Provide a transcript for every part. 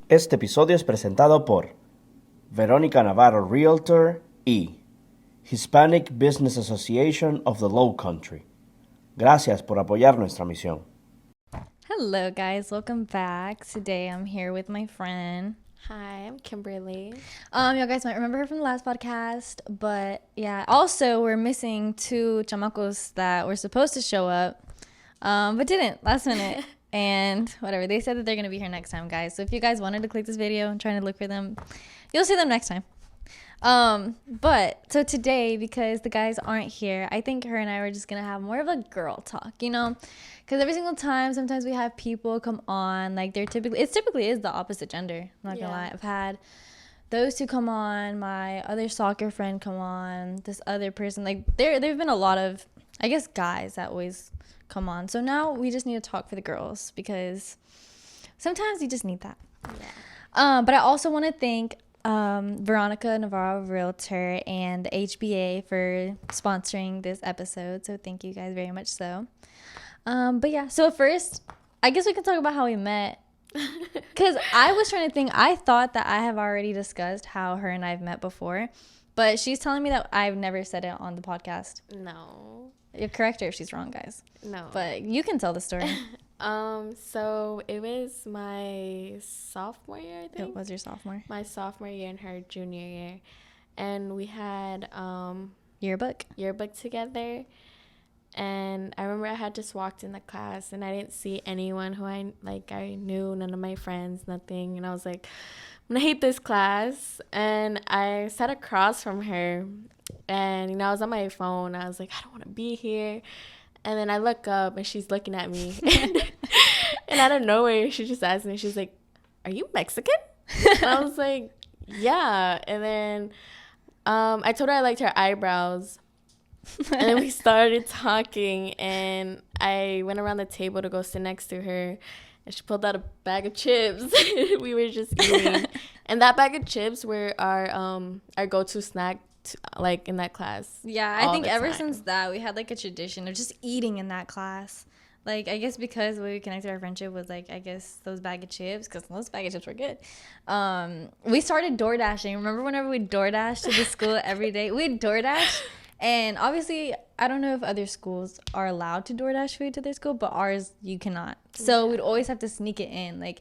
Este episodio es presentado por Verónica Navarro Realtor y Hispanic Business Association of the Lowcountry. Gracias por apoyar nuestra misión. Hello guys, welcome back. Today I'm here with my friend. Hi, I'm Kimberly. You guys might remember her from the last podcast, but yeah. Also, we're missing two chamacos that were supposed to show up, but didn't last minute. And whatever, they said that they're gonna be here next time, guys. So if you guys wanted to click this video and trying to look for them, you'll see them next time. But so today, because the guys aren't here, I think her and I were just gonna have more of a girl talk, you know, because every single time, sometimes we have people come on, like it typically is the opposite gender. I'm not gonna lie. I've had those two come on, my other soccer friend come on, this other person, like there've been a lot of, I guess, guys that always come on. So now we just need to talk for the girls because sometimes you just need that. Yeah. But I also want to thank Veronica Navarro Realtor and the HBA for sponsoring this episode. So thank you guys very much so. But yeah, so first, I guess we can talk about how we met. Because I was trying to think, I thought that I have already discussed how her and I've met before. But she's telling me that I've never said it on the podcast. No. You correct her if she's wrong, guys. No. But you can tell the story. So it was my sophomore year, I think. It was your sophomore. My sophomore year and her junior year. And we had Yearbook together. And I remember I had just walked in the class and I didn't see anyone who I knew, none of my friends, nothing. And I was like, I'm gonna hate this class. And I sat across from her and, I was on my phone. I was like, I don't want to be here. And then I look up and she's looking at me. And out of nowhere, she just asked me, she's like, are you Mexican? And I was like, yeah. And then I told her I liked her eyebrows. And then we started talking, and I went around the table to go sit next to her, and she pulled out a bag of chips. We were just eating, and that bag of chips were our go-to snack, in that class. Yeah, I think ever since that, we had like a tradition of just eating in that class. Like, I guess because the way we connected our friendship was like, I guess those bag of chips, because those bag of chips were good. We started door dashing. Remember whenever we door dashed to the school every day? We'd door dash. And obviously, I don't know if other schools are allowed to DoorDash food to their school, but ours, you cannot. So we'd always have to sneak it in. Like,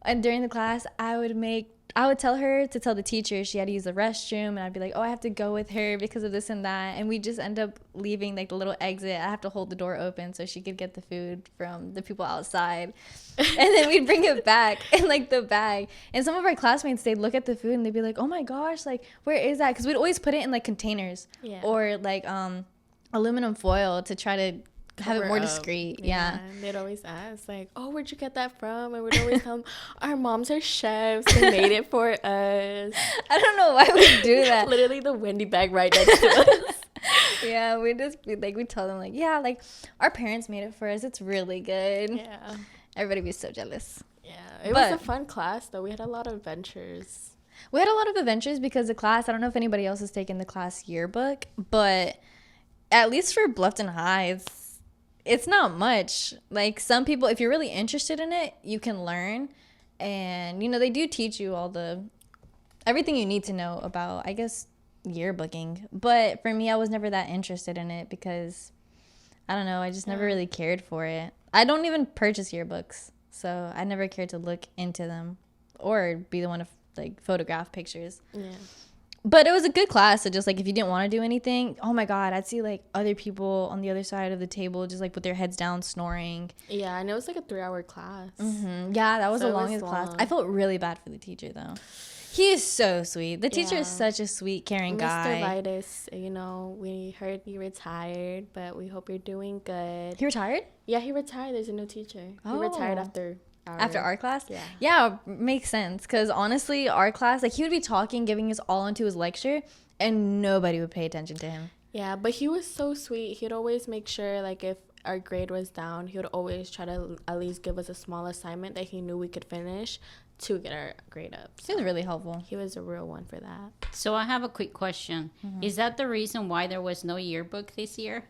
and during the class, I would tell her to tell the teacher she had to use the restroom, and I'd be like, oh, I have to go with her because of this and that. And we just end up leaving like the little exit. I have to hold the door open so she could get the food from the people outside. And then we'd bring it back in like the bag. And some of our classmates, they'd look at the food and they'd be like, oh my gosh, like, where is that? Because we'd always put it in like containers or like aluminum foil to try to have it more discreet. Yeah. And they'd always ask, like, oh, where'd you get that from? And we'd always tell them, our moms are chefs. They made it for us. I don't know why we do that. Literally the Wendy bag right next to us. Yeah, we tell them, like, yeah, like, our parents made it for us. It's really good. Yeah. Everybody was so jealous. Yeah. It was a fun class, though. We had a lot of adventures. We had a lot of adventures because the class, I don't know if anybody else has taken the class yearbook, but at least for Bluffton High, it's not much. Like, some people, if you're really interested in it, you can learn. And, they do teach you everything you need to know about, I guess, yearbooking. But for me, I was never that interested in it because, I don't know, I just never really cared for it. I don't even purchase yearbooks, so I never cared to look into them or be the one to, like, photograph pictures. Yeah. But it was a good class. So just like if you didn't want to do anything, oh my God, I'd see like other people on the other side of the table just like with their heads down snoring. Yeah, and it was like a 3-hour class. Mm-hmm. Yeah, that was the longest class. I felt really bad for the teacher though. He is so sweet. The teacher is such a sweet, caring guy. Mr. Vitus, we heard he retired, but we hope you're doing good. He retired? Yeah, he retired. There's a new teacher. He retired after our class? Yeah, makes sense. Because honestly, our class, like, he would be talking, giving us all into his lecture, and nobody would pay attention to him. Yeah, but he was so sweet. He'd always make sure, like, if our grade was down, he would always try to at least give us a small assignment that he knew we could finish to get our grade up. So he was really helpful. He was a real one for that. So I have a quick question. Mm-hmm. Is that the reason why there was no yearbook this year?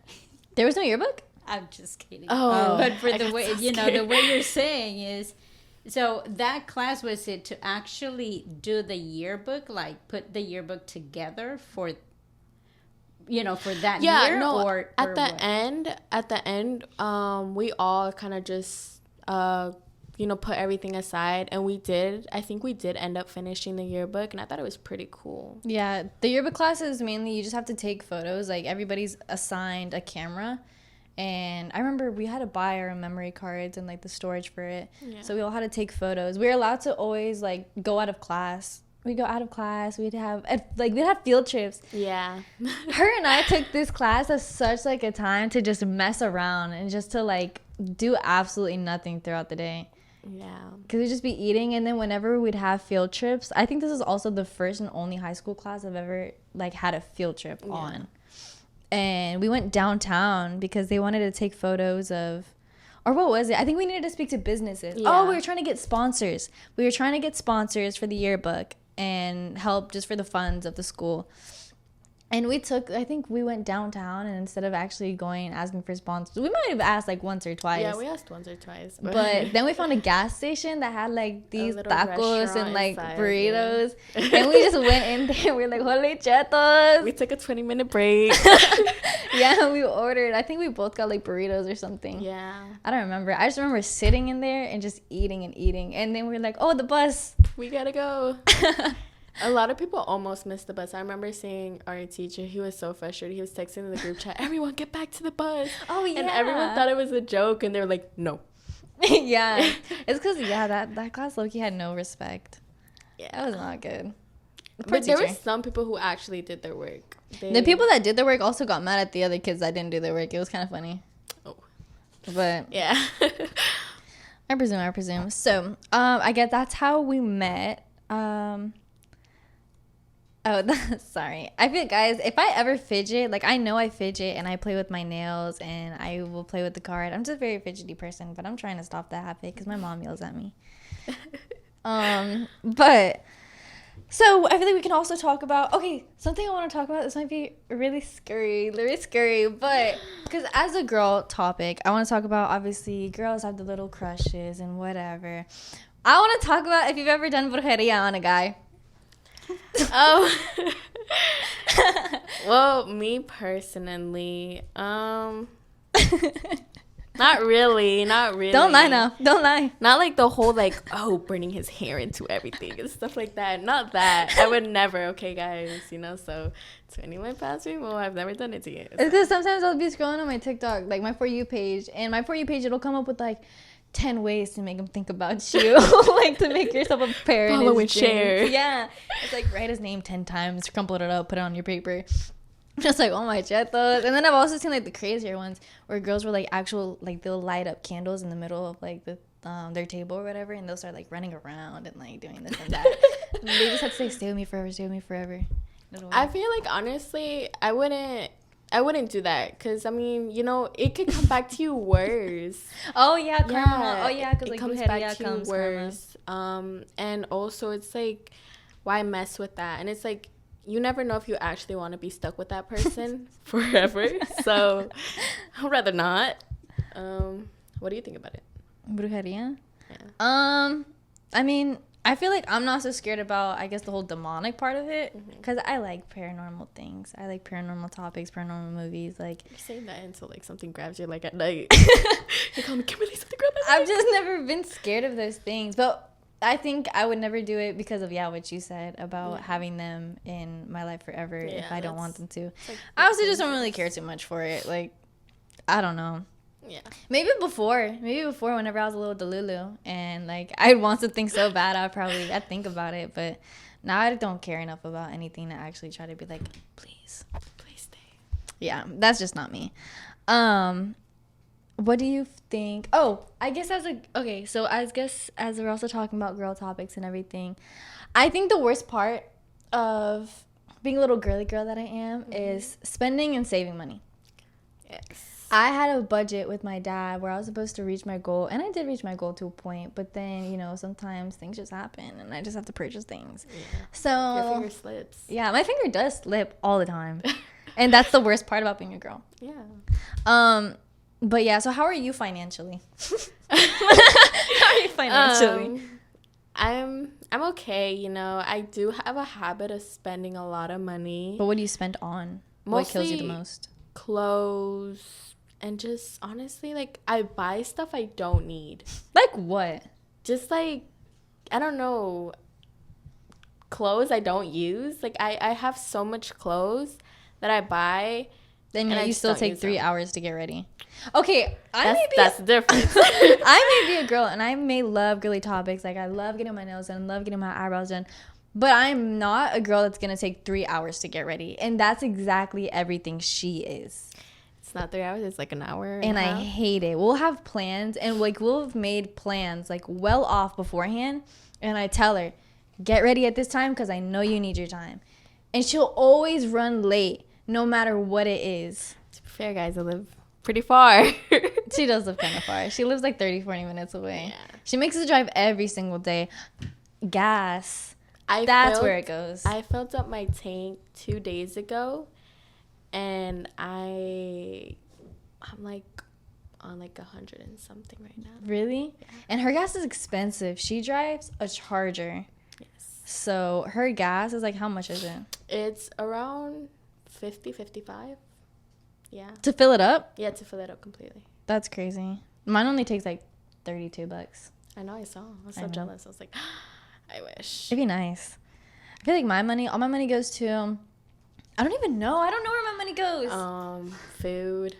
There was no yearbook? I'm just kidding. Oh, but for the way the way you're saying is So that class, was it to actually do the yearbook, like put the yearbook together for, for that year? No, or at or the what? end, we all kind of just, put everything aside, and I think we did end up finishing the yearbook, and I thought it was pretty cool. Yeah, the yearbook classes mainly you just have to take photos. Like everybody's assigned a camera, and I remember we had to buy our memory cards and like the storage for it. Yeah. So we all had to take photos. We were allowed to always like go out of class. We go out of class. We'd have field trips. Yeah. Her and I took this class as such like a time to just mess around and just to like do absolutely nothing throughout the day. Yeah. Because we'd just be eating, and then whenever we'd have field trips, I think this is also the first and only high school class I've ever like had a field trip on. And we went downtown because they wanted to take photos of, or what was it? I think we needed to speak to businesses. Yeah. Oh, we were trying to get sponsors. We were trying to get sponsors for the yearbook and help just for the funds of the school. And I think we went downtown, and instead of actually going and asking for sponsors, we might have asked like once or twice. Yeah, we asked once or twice. But then we found a gas station that had like these little tacos and like inside, burritos. And we just went in there. We're like, holy chetos. We took a 20-minute break. Yeah, we ordered. I think we both got like burritos or something. Yeah. I don't remember. I just remember sitting in there and just eating and eating. And then we were like, oh, the bus. We gotta go. A lot of people almost missed the bus. I remember seeing our teacher. He was so frustrated. He was texting in the group chat, everyone get back to the bus. Oh, yeah. And everyone thought it was a joke, and they were like, no. Yeah. It's because, that class low-key had no respect. Yeah. That was not good. But there were some people who actually did their work. The people that did their work also got mad at the other kids that didn't do their work. It was kind of funny. Oh. But yeah. I presume. So, I guess that's how we met. Sorry. I feel, guys, if I ever fidget, like I know I fidget and I play with my nails and I will play with the card. I'm just a very fidgety person, but I'm trying to stop that habit because my mom yells at me. But so I feel like we can also talk about, something I want to talk about. This might be really scary, but because as a girl topic, I want to talk about, obviously, girls have the little crushes and whatever. I want to talk about if you've ever done brujeria on a guy. Oh. Well, me personally, not really. Don't lie now. Don't lie. Not like the whole burning his hair into everything and stuff like that. Not that. I would never. Okay, guys. So to anyone past me, well, I've never done it to you. It's because sometimes I'll be scrolling on my TikTok, like my For You page, and my For You page, it'll come up with 10 ways to make him think about you, like to make yourself a pair. Follow and share. Yeah, it's like write his name 10 times, crumple it up, put it on your paper. Just like, oh my chetos. And then I've also seen the crazier ones where girls were they'll light up candles in the middle of their table or whatever, and they'll start running around and doing this and that. And they just have to say, stay with me forever. I feel like honestly, I wouldn't do that because, it could come back to you worse. Oh, yeah, karma. Yeah, Oh, yeah, because, it comes back to you comes worse. And also, it's why mess with that? And it's you never know if you actually want to be stuck with that person forever. So, I'd rather not. What do you think about it? Brujeria? Yeah. I feel like I'm not so scared about, I guess, the whole demonic part of it, because I like paranormal things. I like paranormal topics, paranormal movies. You're saying that until something grabs you at night. You call me, Kimberly, something grabbed my I've just never been scared of those things, but I think I would never do it because of what you said about having them in my life forever if I don't want them to. I also just don't really care too much for it. I don't know. Yeah. Maybe before whenever I was a little delulu and I'd want something so bad I'd think about it, but now I don't care enough about anything to actually try to be please stay. Yeah, that's just not me. What do you think? I guess as we're also talking about girl topics and everything, I think the worst part of being a little girly girl that I am is spending and saving money. Yes. I had a budget with my dad where I was supposed to reach my goal, and I did reach my goal to a point, but then, sometimes things just happen, and I just have to purchase things. Yeah. So your finger slips. Yeah, my finger does slip all the time. And that's the worst part about being a girl. Yeah. But yeah, so how are you financially? How are you financially? I'm okay, you know. I do have a habit of spending a lot of money. But what do you spend on? What kills you the Mostly most? clothes and just honestly, like, I buy stuff I don't need. Like what? Just like, I don't know, clothes I don't use. Like, I have so much clothes that I buy. Then And I you just still don't take use 3 them. hours to get ready. Okay, That's the difference. I may be a girl and I may love girly topics. Like I love getting my nails done, love getting my eyebrows done. But I'm not a girl that's gonna take 3 hours to get ready. And that's exactly everything she is. It's not 3 hours, it's like an hour. And a I half. hate it. We'll have plans and like we'll have made plans like well off beforehand. And I tell her, get ready at this time because I know you need your time. And she'll always run late no matter what it is. To be fair, guys, I live pretty far. She does live kind of far. She lives like 30, 40 minutes away. Yeah. She makes us drive every single day. Gas. That's where it goes. I filled up my tank 2 days ago, and I'm like on like 100 and something right now. Really? Yeah. And her gas is expensive. She drives a Charger. Yes. So her gas is like, how much is it? It's around 50, 55. Yeah. To fill it up? Yeah, to fill it up completely. That's crazy. Mine only takes like $32. I know, I saw. I was so know. jealous. I was like, I wish. It'd be nice. I feel like all my money goes to, I don't even know. I don't know where my money goes. Food,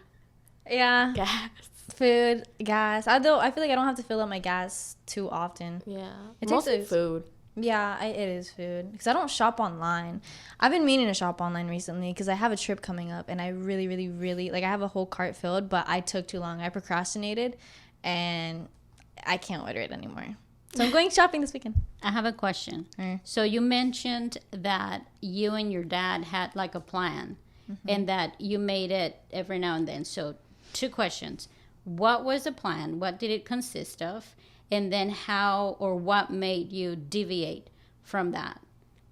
Yeah. gas. Food, gas. I feel like I don't have to fill up my gas too often. Yeah. It Mostly takes food. Yeah, it is food. Because I don't shop online. I've been meaning to shop online recently because I have a trip coming up and I really, really, really, like I have a whole cart filled, but I took too long. I procrastinated and I can't order it anymore. So I'm going shopping this weekend. I have a question. So you mentioned that you and your dad had like a plan and that you made it every now and then. So 2 questions. What was the plan? What did it consist of? And then how or what made you deviate from that?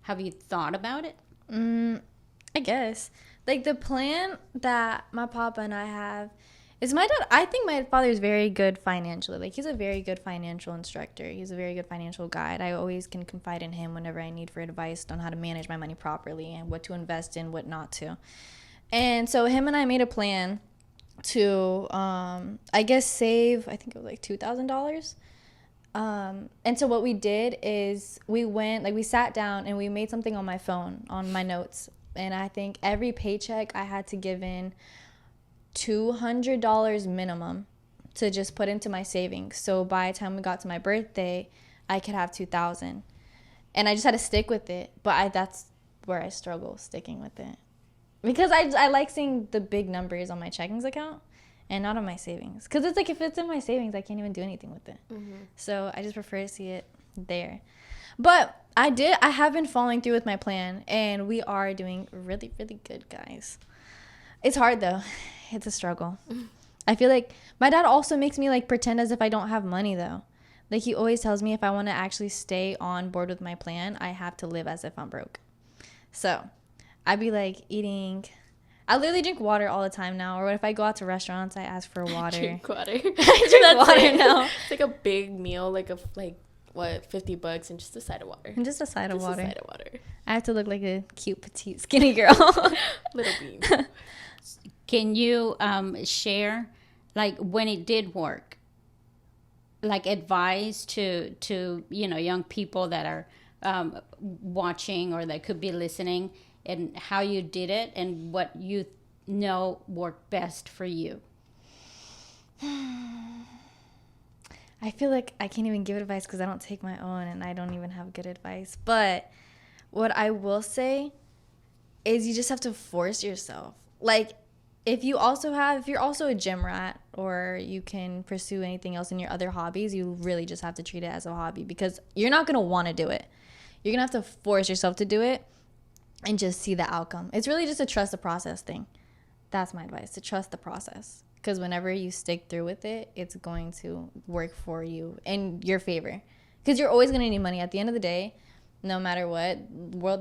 Have you thought about it? I guess. Like the plan that my papa and I have is my dad. I think my father is very good financially. Like he's a very good financial instructor. He's a very good financial guide. I always can confide in him whenever I need for advice on how to manage my money properly and what to invest in, what not to. And so him and I made a plan to, I guess, save, I think it was like $2,000. And so what we did is we sat down and we made something on my phone, on my notes. And I think every paycheck I had to give in $200 minimum to just put into my savings. So by the time we got to my birthday, I could have $2,000. And I just had to stick with it. But that's where I struggle sticking with it. Because I like seeing the big numbers on my checkings account and not on my savings. Because it's like if it's in my savings, I can't even do anything with it. Mm-hmm. So I just prefer to see it there. But I have been following through with my plan. And we are doing really, really good, guys. It's hard, though. It's a struggle. I feel like my dad also makes me like pretend as if I don't have money, though. Like he always tells me if I want to actually stay on board with my plan, I have to live as if I'm broke. So I'd be like eating. I literally drink water all the time now. Or if I go out to restaurants, I ask for water. Drink water. I drink water now. It's like a big meal, like what, $50 and just a side of water. And just a side of water. A side of water. I have to look like a cute, petite, skinny girl. Little bean. Can you share, like, when it did work, like advice to young people that are watching or that could be listening, and how you did it and what you know worked best for you? I feel like I can't even give advice because I don't take my own and I don't even have good advice. But what I will say is you just have to force yourself. Like, if you're also a gym rat or you can pursue anything else in your other hobbies, you really just have to treat it as a hobby because you're not going to want to do it. You're going to have to force yourself to do it and just see the outcome. It's really just a trust the process thing. That's my advice, to trust the process. Because whenever you stick through with it, it's going to work for you in your favor. Because you're always going to need money. At the end of the day, no matter what,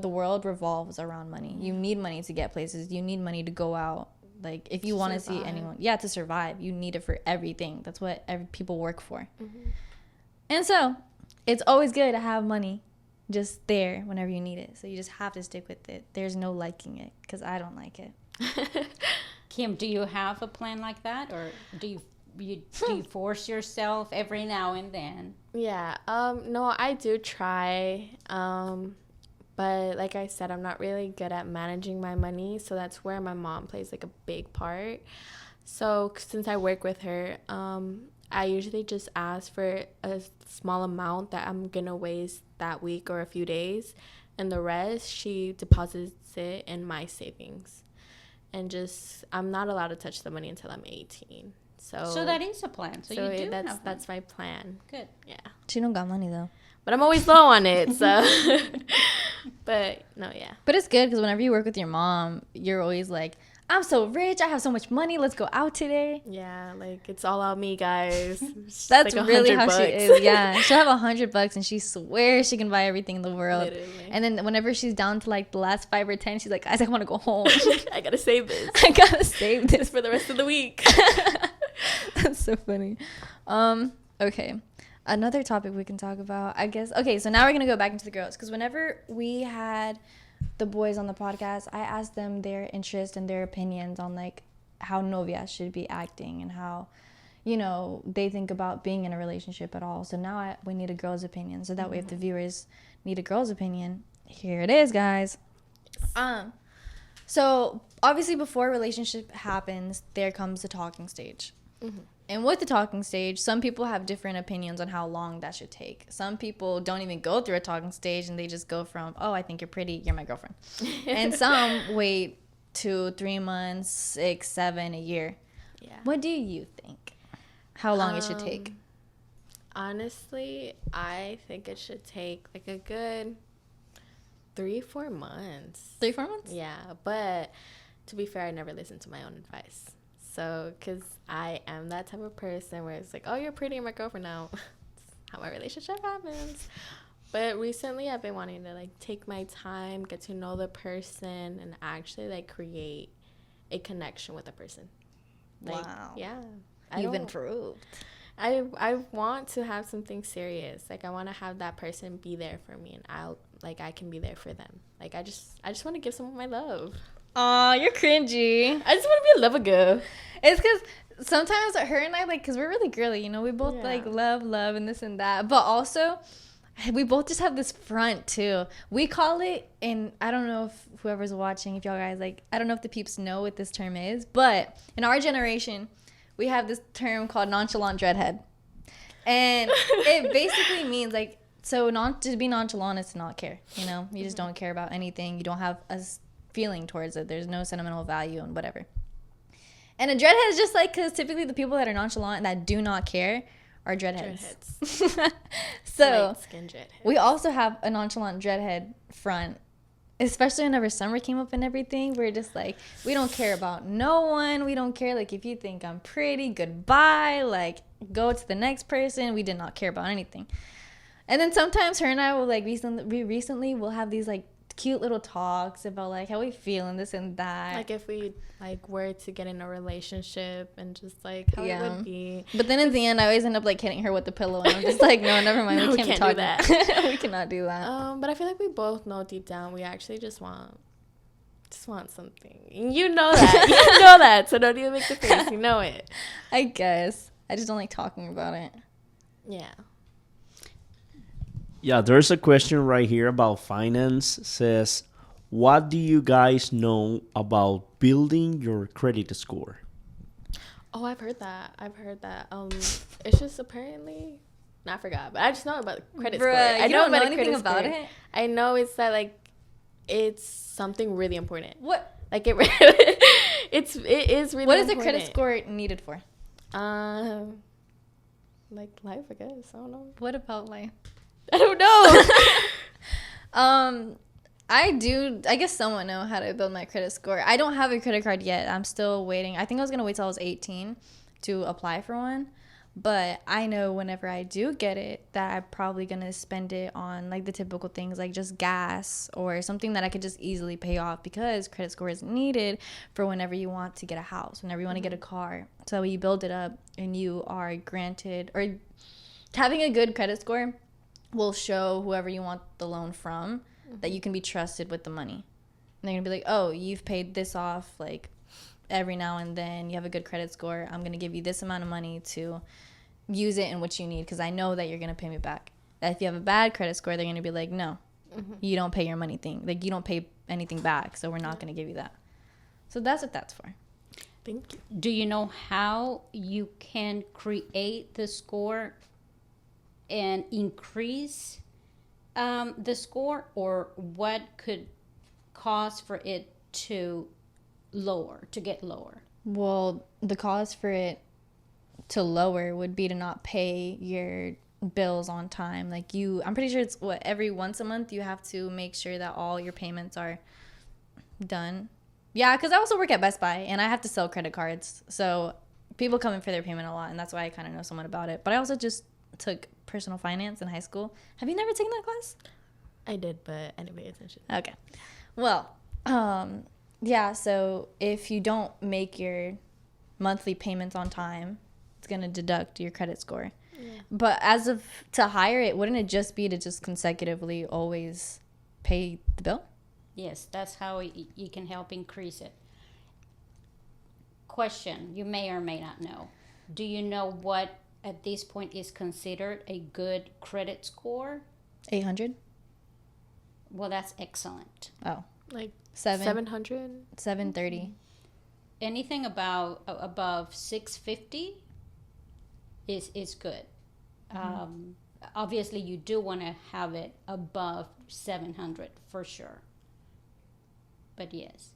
the world revolves around money. You need money to get places. You need money to go out, Like, if you want to see anyone, to survive, you need it for everything. That's what people work for. And so it's always good to have money just there whenever you need it. So you just have to stick with it. There's no liking it, because I don't like it. Kim, do you have a plan like that, or do you force yourself every now and then? Yeah. No, I do try. But like I said, I'm not really good at managing my money, so that's where my mom plays like a big part. So since I work with her, I usually just ask for a small amount that I'm gonna waste that week or a few days, and the rest she deposits it in my savings. And just, I'm not allowed to touch the money until I'm 18. So that is a plan. So you do that's my plan. Good. Yeah. She don't got money, though. But I'm always low on it, so. But, no, yeah. But it's good, because whenever you work with your mom, you're always like, I'm so rich, I have so much money, let's go out today. Yeah, like, it's all on me, guys. That's like really how $100. she is. Yeah, she'll have $100 and she swears she can buy everything in the world. Literally. And then whenever she's down to like the last 5 or 10, she's like, guys, I want to go home. I gotta save this. I gotta save this for the rest of the week. That's so funny. Okay, another topic we can talk about, I guess. Okay, so now we're gonna go back into the girls, because whenever we had the boys on the podcast, I asked them their interest and their opinions on like how novias should be acting and how, you know, they think about being in a relationship at all. So now we need a girl's opinion, so that way if the viewers need a girl's opinion, here it is, guys. So obviously before a relationship happens, there comes the talking stage. And with the talking stage, some people have different opinions on how long that should take. Some people don't even go through a talking stage, and they just go from, oh, I think you're pretty, you're my girlfriend. And some wait 2, 3 months, 6, 7, a year. Yeah. What do you think? How long it should take? Honestly, I think it should take like a good 3-4 months. 3-4 months? Yeah, but to be fair, I never listen to my own advice. So, because I am that type of person where it's like, oh, you're pretty, you're my girlfriend now. That's how my relationship happens. But recently, I've been wanting to, like, take my time, get to know the person, and actually, like, create a connection with the person. Like, wow. Yeah. You've improved. I want to have something serious. Like, I want to have that person be there for me, and I can be there for them. Like, I just want to give someone my love. Aw, you're cringy. I just want to be a lover girl. It's because sometimes her and I, like, because we're really girly, you know, we both, like, love, and this and that. But also, we both just have this front, too. We call it, and I don't know if whoever's watching, if y'all guys, like, I don't know if the peeps know what this term is, but in our generation, we have this term called nonchalant dreadhead. And it basically means, like, so to be nonchalant is to not care, you know? You just don't care about anything. You don't have a feeling towards it. There's no sentimental value and whatever. And a dreadhead is just like, because typically the people that are nonchalant and that do not care are dreadheads. So we also have a nonchalant dreadhead front, especially whenever summer came up and everything. We're just like, we don't care about no one. We don't care, like, if you think I'm pretty, goodbye, like, go to the next person. We did not care about anything. And then sometimes her and I will, like, recently we'll have these, like, cute little talks about, like, how we feel and this and that. Like, if we, like, were to get in a relationship and just, like, how it would be. But then in the end, I always end up, like, hitting her with the pillow. And I'm just like, no, never mind. We can't do that. We cannot do that. But I feel like we both know deep down we actually just want something. You know that. You know that. So don't even make the face. You know it. I guess. I just don't like talking about it. Yeah. Yeah, there's a question right here about finance. Says, what do you guys know about building your credit score? Oh, I've heard that. It's just apparently, I forgot, but I just know about credit score. I don't know anything about it? I know it's that, like, it's something really important. What? Like, it is really important. What is a credit score needed for? Like life, I guess. I don't know. What about life? I don't know. I guess someone know how to build my credit score. I don't have a credit card yet. I'm still waiting. I think I was going to wait till I was 18 to apply for one. But I know whenever I do get it that I'm probably going to spend it on like the typical things like just gas or something that I could just easily pay off, because credit score is needed for whenever you want to get a house, whenever you want to get a car. So you build it up and you are granted, or having a good credit score will show whoever you want the loan from that you can be trusted with the money. And they're going to be like, oh, you've paid this off like every now and then, you have a good credit score, I'm going to give you this amount of money to use it in what you need, because I know that you're going to pay me back. That if you have a bad credit score, they're going to be like, no, you don't pay your money thing. Like, you don't pay anything back, so we're not going to give you that. So that's what that's for. Thank you. Do you know how you can create the score and increase the score, or what could cause for it to get lower? Well, the cause for it to lower would be to not pay your bills on time. Like, I'm pretty sure it's every once a month you have to make sure that all your payments are done. Yeah, because I also work at Best Buy and I have to sell credit cards, so people come in for their payment a lot, and that's why I kind of know somewhat about it. But I also just took personal finance in high school. Have you never taken that class? I did, but I didn't pay attention. Okay. Well, yeah, so if you don't make your monthly payments on time, it's going to deduct your credit score. Yeah. But to hire it, wouldn't it just be to just consecutively always pay the bill? Yes, that's how you can help increase it. Question, you may or may not know. Do you know what at this point is considered a good credit score? 800? Well, that's excellent. Oh. Like 700? 730. Anything above 650 is good. Obviously, you do want to have it above 700 for sure. But yes.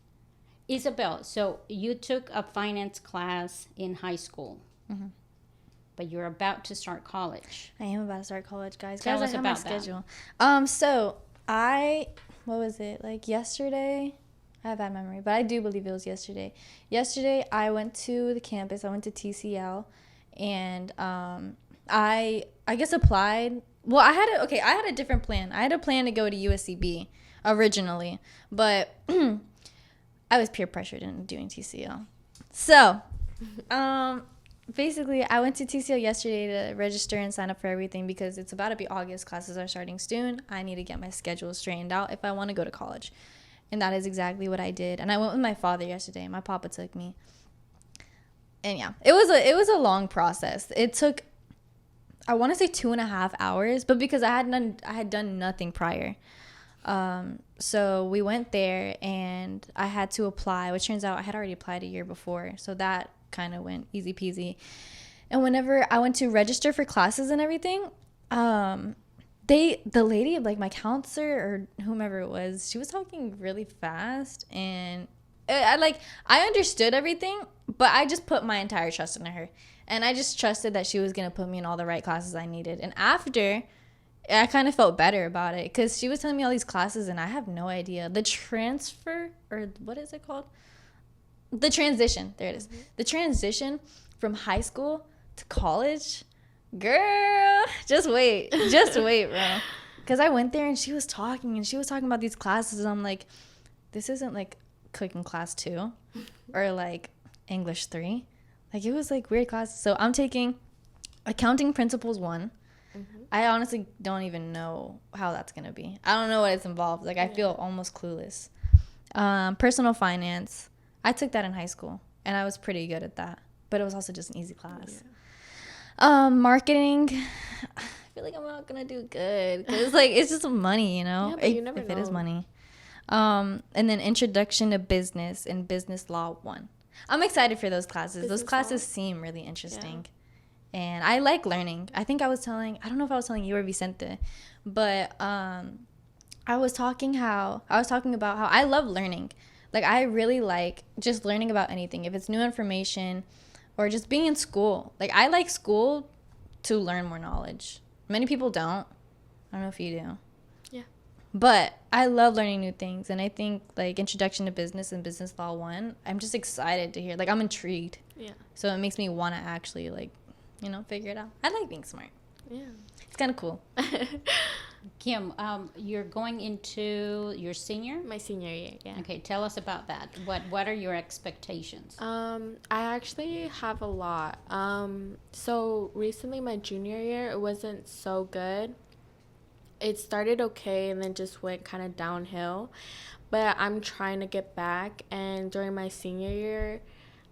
Isabel, so you took a finance class in high school, but you're about to start college. I am about to start college, guys. Tell us I have my about that. schedule. So what was it, like yesterday? I have bad memory, but I do believe it was yesterday. Yesterday, I went to the campus. I went to TCL, and I guess applied. Well, I had a different plan. I had a plan to go to USCB originally, but I was peer pressured into doing TCL. So, basically, I went to TCL yesterday to register and sign up for everything, because it's about to be August. Classes are starting soon. I need to get my schedule straightened out if I want to go to college. And that is exactly what I did. And I went with my father yesterday. My papa took me. And yeah, it was a long process. It took, I want to say 2.5 hours, but because I had done nothing prior. So we went there and I had to apply, which turns out I had already applied a year before. So that kind of went easy peasy. And whenever I went to register for classes and everything, the lady, like my counselor or whomever it was, she was talking really fast, and I understood everything, but I just put my entire trust in her, and I just trusted that she was going to put me in all the right classes I needed. And after, I kind of felt better about it, because she was telling me all these classes and I have no idea. The transfer, or what is it called? The transition. There it is. The transition from high school to college. Girl, just wait, bro. Because I went there and she was talking about these classes, and I'm like, this isn't like cooking class 2 or like English 3. Like, it was like weird classes. So I'm taking accounting principles 1. I honestly don't even know how that's gonna be. I don't know what it's involved. Like, I feel almost clueless. Personal finance, I took that in high school and I was pretty good at that, but it was also just an easy class. Marketing, I feel like I'm not gonna do good, because like it's just money, you know. Yeah, but you never know. It is money. And then introduction to business and business law 1. I'm excited for those classes. Those classes seem really interesting. Yeah. And I like learning. I think I don't know if I was telling you or Vicente, but I was talking about how I love learning. Like, I really like just learning about anything. If it's new information or just being in school. Like, I like school to learn more knowledge. Many people don't. I don't know if you do. Yeah. But I love learning new things. And I think, like, Introduction to Business and Business Law 1, I'm just excited to hear. Like, I'm intrigued. Yeah. So it makes me want to actually, like, figure it out. I like being smart. Yeah. It's kind of cool. Kim, you're going into your senior? My senior year, yeah. Okay, tell us about that. What are your expectations? I actually have a lot. So recently my junior year, it wasn't so good. It started okay and then just went kind of downhill. But I'm trying to get back, and during my senior year,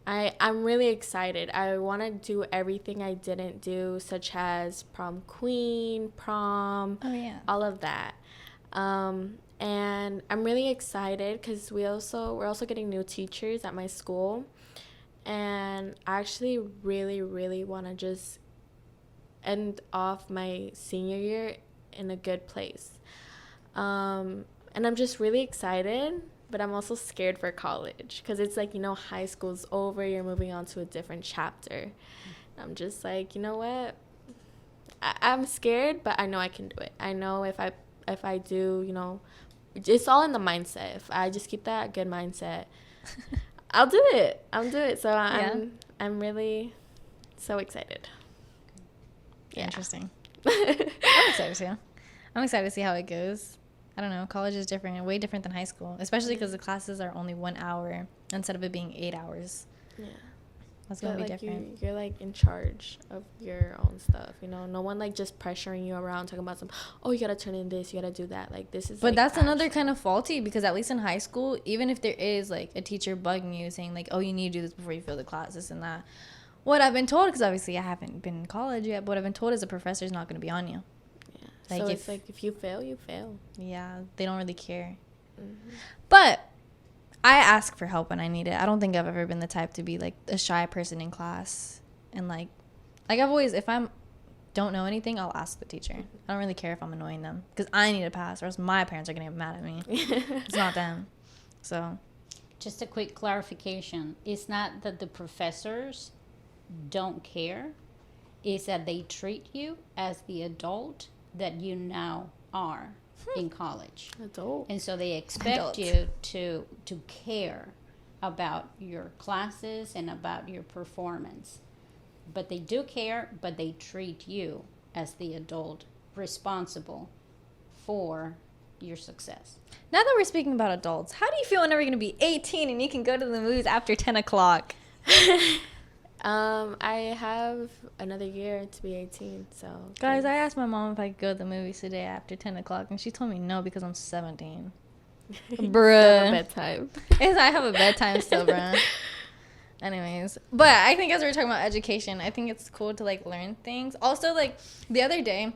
I'm really excited. I want to do everything I didn't do, such as prom queen, prom, all of that. And I'm really excited because we're also getting new teachers at my school, and I actually really, really want to just end off my senior year in a good place. And I'm just really excited, but I'm also scared for college because it's like, high school's over, you're moving on to a different chapter. I'm just like, you know what? I'm scared, but I know I can do it. I know if I do, it's all in the mindset. If I just keep that good mindset, I'll do it. So I'm really so excited. Yeah. Interesting. I'm excited too. I'm excited to see how it goes. I don't know. College is different, way different than high school, especially because the classes are only 1 hour instead of it being 8 hours. Yeah. That's going to be different. You're like in charge of your own stuff, No one like just pressuring you around talking about you got to turn in this, you got to do that. Like this is But that's another kind of faulty because at least in high school, even if there is like a teacher bugging you saying like, oh, you need to do this before you fill the class, this and that. What I've been told, because obviously I haven't been in college yet, but what I've been told is the professor's not going to be on you. Like so it's like if you fail, you fail. Yeah, they don't really care. Mm-hmm. But I ask for help when I need it. I don't think I've ever been the type to be like a shy person in class. And like I've always, if I don't know anything, I'll ask the teacher. I don't really care if I'm annoying them because I need to pass or else my parents are going to get mad at me. It's not them. So just a quick clarification. It's not that the professors don't care. It's that they treat you as the adult that you now are in college. Adult. And so they expect you to care about your classes and about your performance. But they do care, but they treat you as the adult responsible for your success. Now that we're speaking about adults, how do you feel whenever you're going to be 18 and you can go to the movies after 10 o'clock? I have another year to be 18, so. Guys, I asked my mom if I could go to the movies today after 10 o'clock, and she told me no because I'm 17. Bruh. Bedtime. I have a bedtime still, bruh. Anyways. But I think as we were talking about education, I think it's cool to, like, learn things. Also, like, the other day,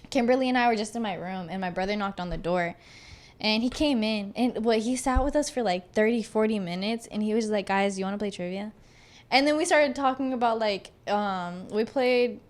Kimberly and I were just in my room, and my brother knocked on the door. And he came in, and he sat with us for, like, 30, 40 minutes, and he was like, guys, you want to play trivia? And then we started talking about, like, we played,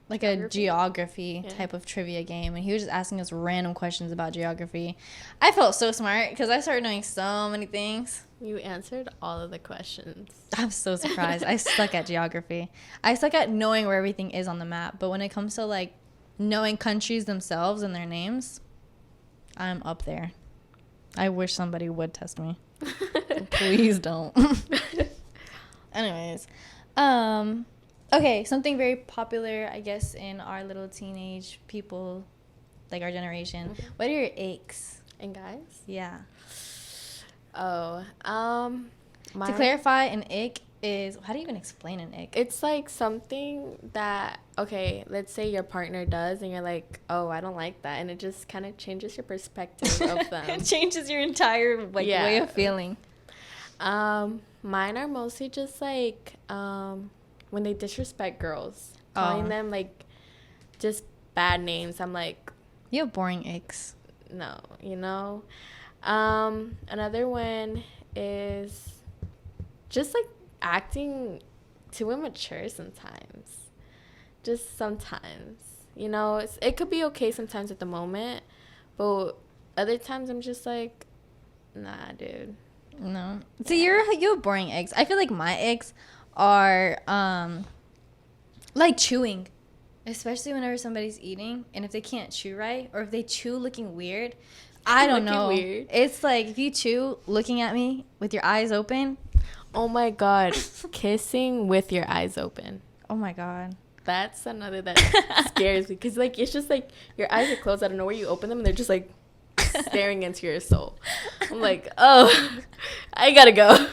like, a geography type of trivia game. And he was just asking us random questions about geography. I felt so smart because I started knowing so many things. You answered all of the questions. I'm so surprised. I suck at geography. I suck at knowing where everything is on the map. But when it comes to, like, knowing countries themselves and their names, I'm up there. I wish somebody would test me. Please don't. Anyways, okay, something very popular, I guess, in our little teenage people, like our generation. Mm-hmm. What are your aches? And guys? Yeah. Oh, to clarify, an ick is, how do you even explain an ick? It's like something that, okay, let's say your partner does, and you're like, oh, I don't like that, and it just kind of changes your perspective of them. It changes your entire way of feeling. Mine are mostly just like when they disrespect girls, calling them like just bad names. I'm like, you have boring icks. No, Another one is just like acting too immature sometimes. Just sometimes, it could be okay sometimes at the moment, but other times I'm just like, nah, dude. No. See, you have boring eggs. I feel like my eggs are like chewing. Especially whenever somebody's eating and if they can't chew right or if they chew looking weird. I don't know. Weird. It's like if you chew looking at me with your eyes open. Oh my God. Kissing with your eyes open. Oh my God. That's another that scares me. Because, like, it's just, like, your eyes are closed. I don't know where you open them, and they're just, like, staring into your soul. I'm like, oh, I gotta go.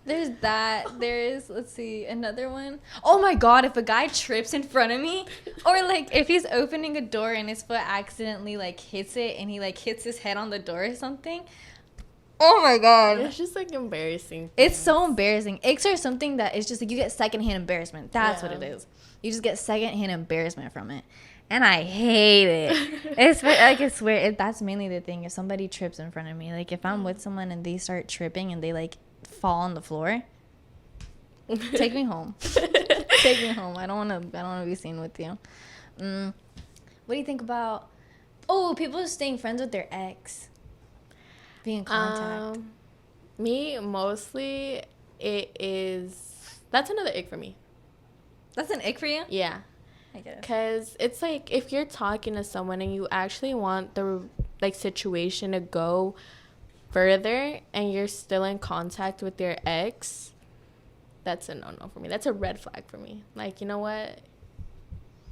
There's that. There's, let's see, another one. Oh my God, if a guy trips in front of me, or like if he's opening a door and his foot accidentally like hits it and he like hits his head on the door or something. Oh my God. It's just like embarrassing. It's so embarrassing. Icks are something that is just like you get secondhand embarrassment. That's what it is. You just get secondhand embarrassment from it. And I hate it. It's like, I swear, that's mainly the thing. If somebody trips in front of me, like if I'm with someone and they start tripping and they like fall on the floor, take me home. Take me home. I don't want to be seen with you. What do you think about people just staying friends with their ex, being in contact? Me, mostly that's another ick for me. That's an ick for you? Yeah, I guess. because it's like if you're talking to someone and you actually want the like situation to go further and you're still in contact with your ex, that's a no-no for me. That's a red flag for me. Like, you know what?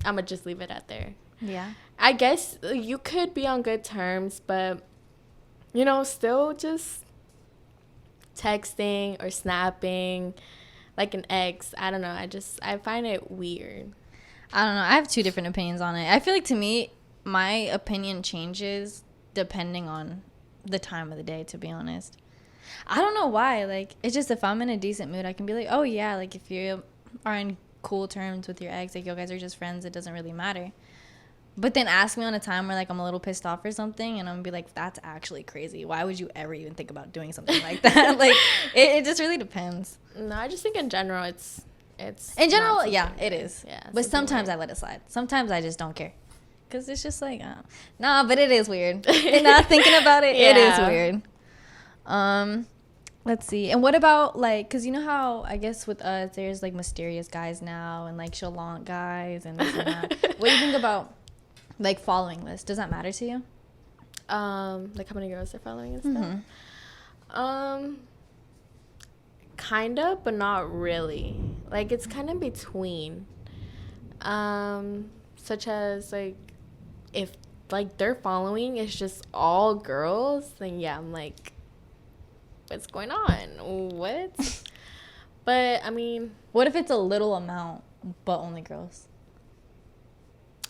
I'm gonna just leave it at there. Yeah. I guess you could be on good terms, but, you know, still just texting or snapping like an ex. I don't know. I find it weird. I don't know. I have two different opinions on it. I feel like to me, my opinion changes depending on the time of the day, to be honest. I don't know why. Like, it's just if I'm in a decent mood, I can be like, oh yeah, like if you are in cool terms with your ex, like you guys are just friends, it doesn't really matter. But then ask me on a time where like I'm a little pissed off or something, and I'm gonna be like, that's actually crazy. Why would you ever even think about doing something like that? Like, it just really depends. No, I just think in general it's in general, yeah, it is. Yeah, but sometimes I let it slide. Sometimes I just don't care. Because it's just like, nah, but it is weird. And not thinking about it, it is weird. Let's see. And what about, like, because you know how, I guess with us, there's, like, mysterious guys now and, like, chalant guys and this and that. What do you think about, like, following lists? Does that matter to you? Like how many girls they're following and stuff? Kind of, but not really. Like, it's kind of between. Such as, like, if like their following is just all girls, then yeah, I'm like, what's going on? What? But I mean, what if it's a little amount but only girls?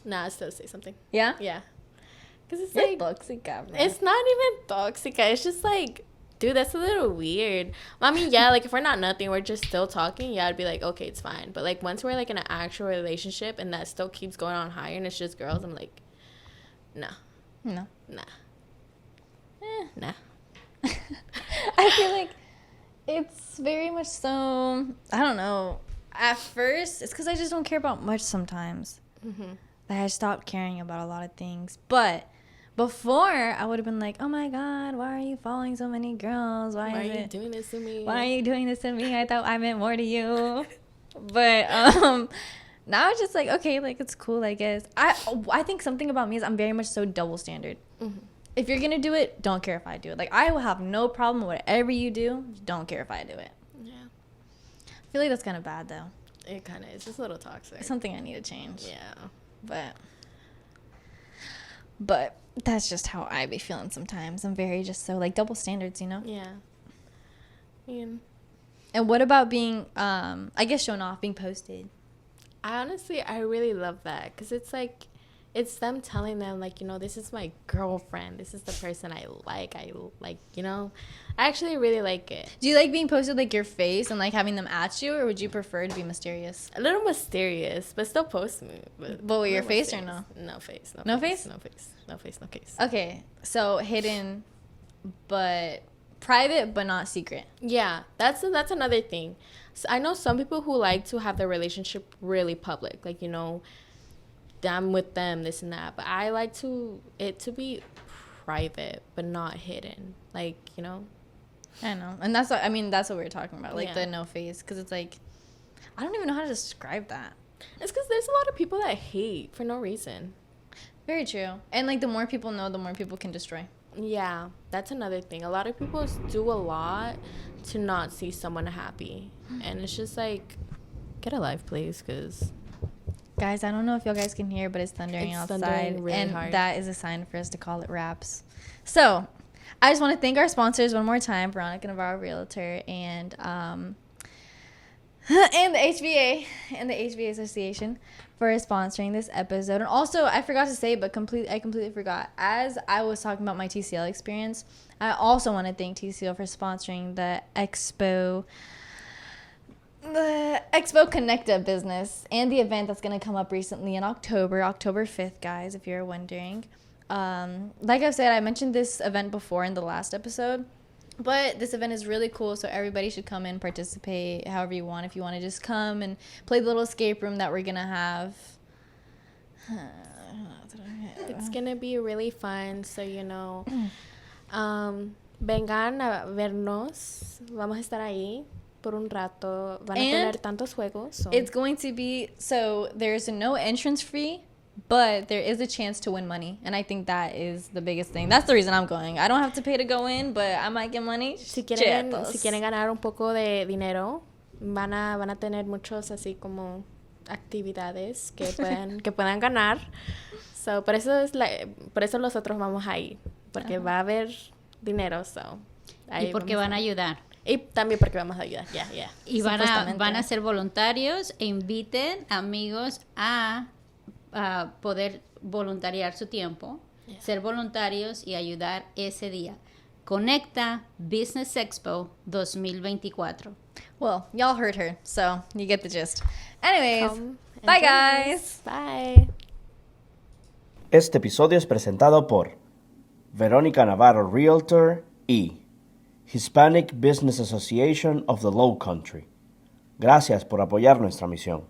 Nah, I still say something. Yeah? Yeah. Because it's You're like toxic, bro. It's not even toxic. It's just like, dude, that's a little weird. I mean, yeah, like if we're not nothing, we're just still talking, yeah, I'd be like, okay, it's fine. But like once we're like in an actual relationship and that still keeps going on higher and it's just girls, I'm like, nah. No. Nah. Nah. I feel like it's very much so, I don't know. At first, it's because I just don't care about much sometimes. That I stopped caring about a lot of things. But before, I would have been like, oh my God, why are you following so many girls? Why are you doing this to me? Why are you doing this to me? I thought I meant more to you. But now it's just like, okay, like it's cool, I guess. I think something about me is I'm very much so double standard. If you're going to do it, don't care if I do it. Like, I will have no problem with whatever you do. Don't care if I do it. Yeah. I feel like that's kind of bad, though. It kind of is. It's a little toxic. It's something I need to change. Yeah. But that's just how I be feeling sometimes. I'm very just so, like, double standards, you know? Yeah. And what about being, I guess, shown off, being posted? I really love that. Because it's like, it's them telling them, like, you know, this is my girlfriend. This is the person I like, you know. I actually really like it. Do you like being posted, like, your face and, like, having them at you? Or would you prefer to be mysterious? A little mysterious, but still post me. But with your face mysterious. Or no? No face. No face? No face. No face, no case. Okay. So, hidden, but private, but not secret. Yeah. That's another thing. So I know some people who like to have their relationship really public. Like, you know, I'm with them, this and that. But I like it to be private, but not hidden. Like, you know. I know. And that's what we were talking about. Like, the no face. Because it's like, I don't even know how to describe that. It's because there's a lot of people that hate for no reason. Very true. And, like, the more people know, the more people can destroy. Yeah. That's another thing. A lot of people do a lot to not see someone happy. And it's just like, get a life, please, because Guys, I don't know if y'all guys can hear, but it's thundering It's outside. thundering really and hard. that is a sign for us to call it wraps. So, I just want to thank our sponsors one more time, Veronica Navarro Realtor and and the HVA and the HVA Association for sponsoring this episode. And also, I forgot to say, but I completely forgot. As I was talking about my TCL experience, I also want to thank TCL for sponsoring the Expo Connecta business and the event that's going to come up recently in October 5th, guys, if you're wondering. Like I've said, I mentioned this event before in the last episode, but this event is really cool, so everybody should come in, participate however you want. If you want to just come and play the little escape room that we're going to have. it's gonna be really fun. So, vengan a vernos. Vamos a estar ahí por un rato. Van a tener tantos juegos. So. It's going to be, so there's no entrance fee, but there is a chance to win money. And I think that is the biggest thing. That's the reason I'm going. I don't have to pay to go in, but I might get money. Si quieren ganar un poco de dinero, van a tener muchos así como actividades que puedan ganar. So, por eso nosotros vamos a ir, porque va a haber dinero. So, y porque van a ayudar. Y también porque vamos a ayudar, Y van a ser voluntarios e inviten amigos a poder voluntariar su tiempo, ser voluntarios y ayudar ese día. Conecta Business Expo 2024. Well, y'all heard her, so you get the gist. Anyways, Bye, guys. Bye. Este episodio es presentado por Veronica Navarro Realtor y Hispanic Business Association of the Lowcountry. Gracias por apoyar nuestra misión.